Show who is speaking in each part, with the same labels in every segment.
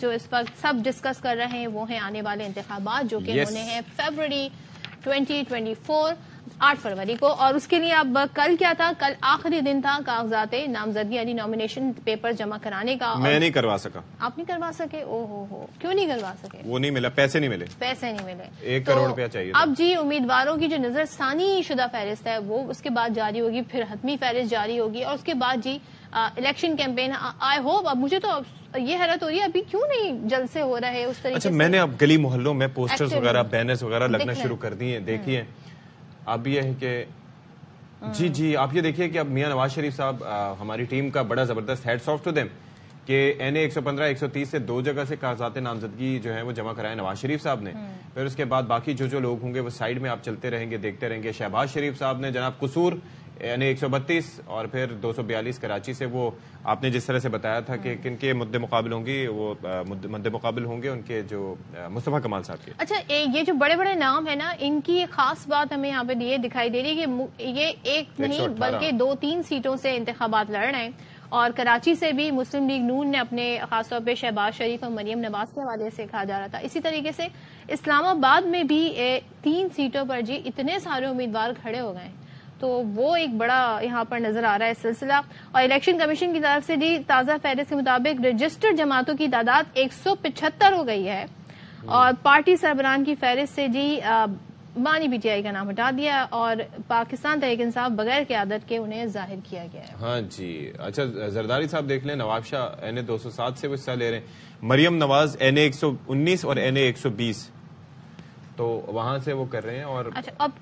Speaker 1: جو اس وقت سب ڈسکس کر رہے ہیں وہ ہیں آنے والے انتخابات جو کہ ہونے ہیں فیبرری 2024 8 فروری کو. اور اس کے لیے اب کل کیا تھا؟ کل آخری دن تھا کاغذات نامزدگی یعنی نامینیشن پیپر جمع کرانے کا.
Speaker 2: میں نہیں کروا سکا.
Speaker 1: آپ نہیں کروا سکے؟ او ہو کیوں نہیں کروا سکے؟
Speaker 2: وہ نہیں ملا، پیسے نہیں ملے.
Speaker 1: پیسے نہیں ملے.
Speaker 2: 1 کروڑ روپیہ چاہیے.
Speaker 1: اب جی امیدواروں کی جو نظر ثانی شدہ فہرست ہے وہ اس کے بعد جاری ہوگی، پھر حتمی فہرست جاری ہوگی اور اس کے بعد جی الیکشن کیمپین. I hope. اب مجھے تو یہ حیرت ہو رہی ہے ابھی کیوں نہیں جلسے ہو رہے اس طریقے سے.
Speaker 2: اچھا، میں نے اب گلی محلوں میں پوسٹرز وغیرہ بینرز وغیرہ لگنا شروع کر دیے. دیکھیے اب یہ ہے کہ جی آپ یہ دیکھیے کہ اب میاں نواز شریف صاحب ہماری ٹیم کا بڑا زبردست ہیڈز آف ٹو دیم کہ NA 115 130 سے 2 جگہ سے کاغذات نامزدگی جو ہے وہ جمع کرائے نواز شریف صاحب نے. پھر اس کے بعد باقی جو لوگ ہوں گے وہ سائیڈ میں آپ چلتے رہیں گے، دیکھتے رہیں گے. شہباز شریف صاحب نے جناب قصور NA 132 اور پھر 242 کراچی سے، وہ آپ نے جس طرح سے بتایا تھا کہ کن کے مد مقابل ہوں گی، وہ مد مقابل ہوں گے ان کے جو مصطفیٰ کمال صاحب کے.
Speaker 1: اچھا، یہ جو بڑے بڑے نام ہیں نا، ان کی ایک خاص بات ہمیں یہاں پہ یہ دکھائی دے رہی ہے کہ یہ ایک نہیں بلکہ 2-3 سیٹوں سے انتخابات لڑ رہے ہیں. اور کراچی سے بھی مسلم لیگ نون نے اپنے خاص طور پہ شہباز شریف اور مریم نواز کے حوالے سے کہا جا رہا تھا. اسی طریقے سے اسلام آباد میں بھی 3 سیٹوں پر جی اتنے سارے امیدوار کھڑے ہو گئے ہیں. تو وہ ایک بڑا یہاں پر نظر آ رہا ہے سلسلہ. اور الیکشن کمیشن کی طرف سے جی تازہ فہرست کے مطابق رجسٹرڈ جماعتوں کی تعداد 175 ہو گئی ہے. اور پارٹی سربراہان کی فہرست سے جی بانی PTI کا نام ہٹا دیا اور پاکستان تحریک انصاف بغیر قیادت کے انہیں ظاہر کیا گیا ہے.
Speaker 2: ہاں جی. اچھا زرداری صاحب دیکھ لیں، نواب شاہ NA 207 سے وہ حصہ لے رہے ہیں، مریم نواز NA 119 اور NA 120 تو وہاں سے وہ کر رہے ہیں. اور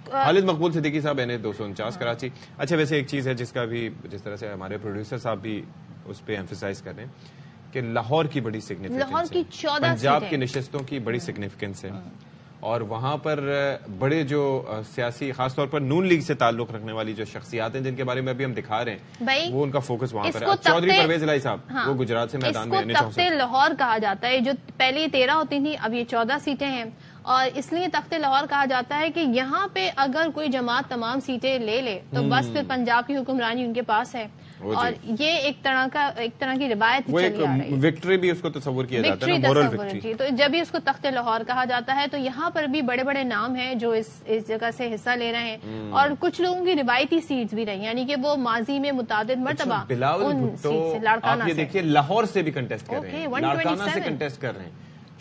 Speaker 2: خالد مقبول صدیقی صاحب NA 249 کراچی. اچھا ویسے ایک چیز ہے جس کا بھی جس طرح سے ہمارے پروڈیوسر صاحب بھی اس پہ ایمفیسائز کر رہے ہیں کہ لاہور کی بڑی سگنیفیکنس ہے، پنجاب کی نشستوں کی بڑی سگنیفیکنس ہے. اور وہاں پر بڑے جو سیاسی خاص طور پر نون لیگ سے تعلق رکھنے والی جو شخصیات ہیں جن کے بارے میں ابھی ہم دکھا رہے ہیں وہ ان کا فوکس وہاں پر ہے. چودھری پرویز الہی صاحب وہ گجرات سے میدان میں.
Speaker 1: اس کو تخت لاہور کہا جاتا ہے. جو پہلے 13 ہوتی تھی اب یہ 14 سیٹیں ہیں اور اس لیے تخت لاہور کہا جاتا ہے کہ یہاں پہ اگر کوئی جماعت تمام سیٹیں لے لے تو بس پھر پنجاب کی حکمرانی ان کے پاس ہے. اور یہ ایک طرح کی روایت چلی آ رہی ہے.
Speaker 2: وکٹری بھی اس کو تصور کیا جاتا ہے، مورل وکٹری.
Speaker 1: تو جب بھی اس کو تخت لاہور کہا جاتا ہے تو یہاں پر بھی بڑے بڑے نام ہیں جو اس جگہ سے حصہ لے رہے ہیں. اور کچھ لوگوں کی روایتی سیٹس بھی رہی، یعنی کہ وہ ماضی میں متعدد مرتبہ
Speaker 2: بلاول بھٹو آپ یہ دیکھیے لاہور سے بھی کنٹیسٹ کر رہے ہیں، لاڑکانہ سے کنٹیسٹ کر رہے ہیں،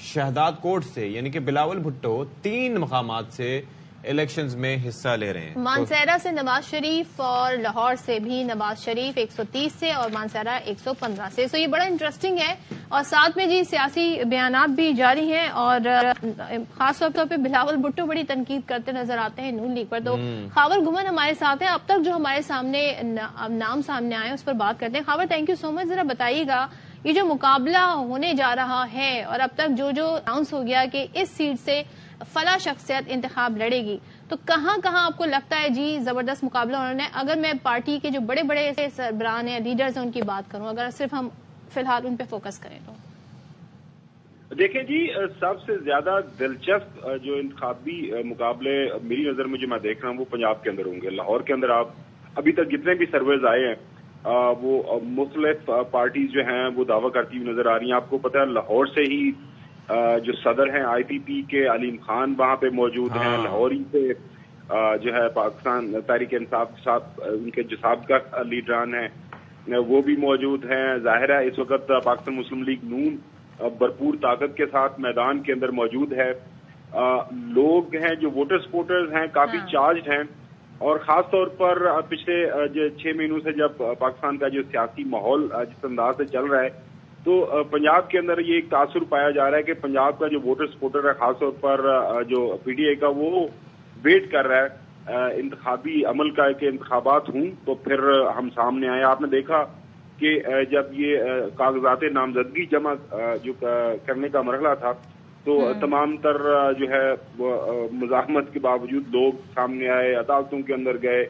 Speaker 2: شہداد کوٹ سے، یعنی کہ بلاول بھٹو 3 مقامات سے الیکشنز میں حصہ لے رہے ہیں.
Speaker 1: مانسہرہ سے نواز شریف اور لاہور سے بھی نواز شریف 130 سے اور مانسہرہ 115 سے. سو یہ بڑا انٹرسٹنگ ہے. اور ساتھ میں جی سیاسی بیانات بھی جاری ہیں اور خاص طور پہ بلاول بھٹو بڑی تنقید کرتے نظر آتے ہیں نون لیگ پر. تو خاور گھمن ہمارے ساتھ ہیں. اب تک جو ہمارے سامنے نام سامنے آئے اس پر بات کرتے ہیں. خاور تھینک یو سو مچ. ذرا بتائیے گا یہ جو مقابلہ ہونے جا رہا ہے اور اب تک جو اناؤنس ہو گیا کہ اس سیٹ سے فلاں شخصیت انتخاب لڑے گی، تو کہاں آپ کو لگتا ہے جی زبردست مقابلہ ہونا ہے؟ اگر میں پارٹی کے جو بڑے بڑے سربراہ ہیں، لیڈرز ہیں، ان کی بات کروں، اگر صرف ہم فی الحال ان پہ فوکس کریں تو
Speaker 3: دیکھیں جی سب سے زیادہ دلچسپ جو انتخابی مقابلے میری نظر میں جو میں دیکھ رہا ہوں وہ پنجاب کے اندر ہوں گے. لاہور کے اندر آپ ابھی تک جتنے بھی سرویز آئے ہیں وہ مختلف پارٹیز جو ہیں وہ دعویٰ کرتی ہوئی نظر آ رہی ہیں. آپ کو پتہ ہے لاہور سے ہی جو صدر ہیں IPP کے علیم خان وہاں پہ موجود ہیں. لاہور ہی سے جو ہے پاکستان تحریک انصاف صاحب ان کے جو سابقہ لیڈران ہیں وہ بھی موجود ہیں. ظاہر ہے اس وقت پاکستان مسلم لیگ نون بھرپور طاقت کے ساتھ میدان کے اندر موجود ہے. لوگ ہیں جو ووٹر سپورٹرز ہیں کافی چارجڈ ہیں. اور خاص طور پر پچھلے 6 مہینوں سے جب پاکستان کا جو سیاسی ماحول جس انداز سے چل رہا ہے تو پنجاب کے اندر یہ ایک تاثر پایا جا رہا ہے کہ پنجاب کا جو ووٹر سپورٹر ہے خاص طور پر جو PTI کا وہ ویٹ کر رہا ہے انتخابی عمل کا کہ انتخابات ہوں تو پھر ہم سامنے آئے. آپ نے دیکھا کہ جب یہ کاغذات نامزدگی جمع جو کرنے کا مرحلہ تھا تو تمام تر جو ہے مزاحمت کے باوجود لوگ سامنے آئے، عدالتوں کے اندر گئے.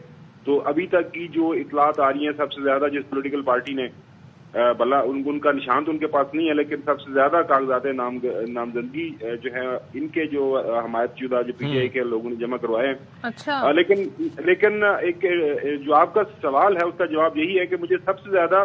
Speaker 3: تو ابھی تک کی جو اطلاعات آ رہی ہیں سب سے زیادہ جس پولیٹیکل پارٹی نے بھلا ان کا نشان تو ان کے پاس نہیں ہے لیکن سب سے زیادہ کاغذات نامزدگی جو ہے ان کے جو حمایت شدہ جو PTI کے لوگوں نے جمع کروائے ہیں. لیکن ایک جو آپ کا سوال ہے اس کا جواب یہی ہے کہ مجھے سب سے زیادہ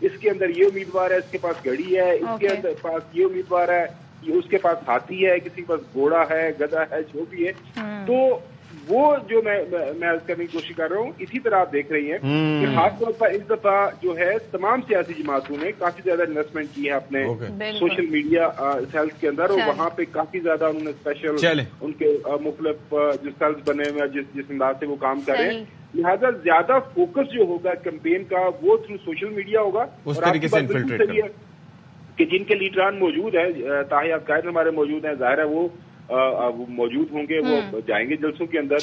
Speaker 3: اس کے اندر یہ امیدوار ہے، اس کے پاس گڑی ہے، اس کے اندر پاس یہ امیدوار ہے، اس کے پاس ہاتھی ہے، کسی کے پاس گھوڑا ہے، گدھا ہے، جو بھی ہے. تو وہ جو میں کرنے کی کوشش کر رہا ہوں، اسی طرح آپ دیکھ رہی ہیں کہ خاص طور پر اس دفعہ جو ہے تمام سیاسی جماعتوں نے کافی زیادہ انویسٹمنٹ کی ہے اپنے سوشل میڈیا سیلز کے اندر، اور وہاں پہ کافی زیادہ انہوں نے اسپیشل ان کے مختلف جو سیلز بنے ہوئے جس انداز سے وہ کام کر رہے ہیں. لہٰذا زیادہ فوکس جو ہوگا کیمپین کا وہ تھرو سوشل میڈیا ہوگا.
Speaker 2: اس طریقے سے انفلٹریٹ کریں
Speaker 3: کہ جن کے لیڈران موجود ہیں، تاحیات قائد ہمارے موجود ہیں، ظاہر ہے وہ موجود ہوں گے، وہ جائیں گے جلسوں کے اندر.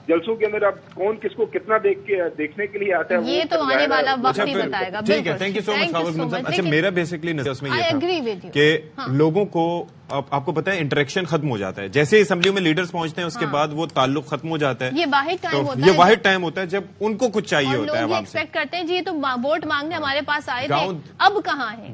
Speaker 3: جلسوں کے اندر اب کون کس کو کتنا دیکھنے کے لیے آتا ہے
Speaker 1: یہ تو آنے والا وقت ہی بتائے گا.
Speaker 2: ٹھیک ہے، تھینک یو سو مچ خاوز منظم. اچھا میرا بیسکلی نظر اس میں یہ تھا کہ لوگوں کو آپ کو پتا ہے انٹریکشن ختم ہو جاتا ہے جیسے اسمبلی میں لیڈرز پہنچتے ہیں، اس کے بعد وہ تعلق ختم ہو جاتا ہے. یہ واحد ٹائم ہوتا ہے جب ان کو کچھ چاہیے ہوتا ہے.
Speaker 1: ایکسپیکٹ کرتے ہیں جی تو ووٹ مانگنے ہمارے پاس آئے تھے، اب کہاں ہے.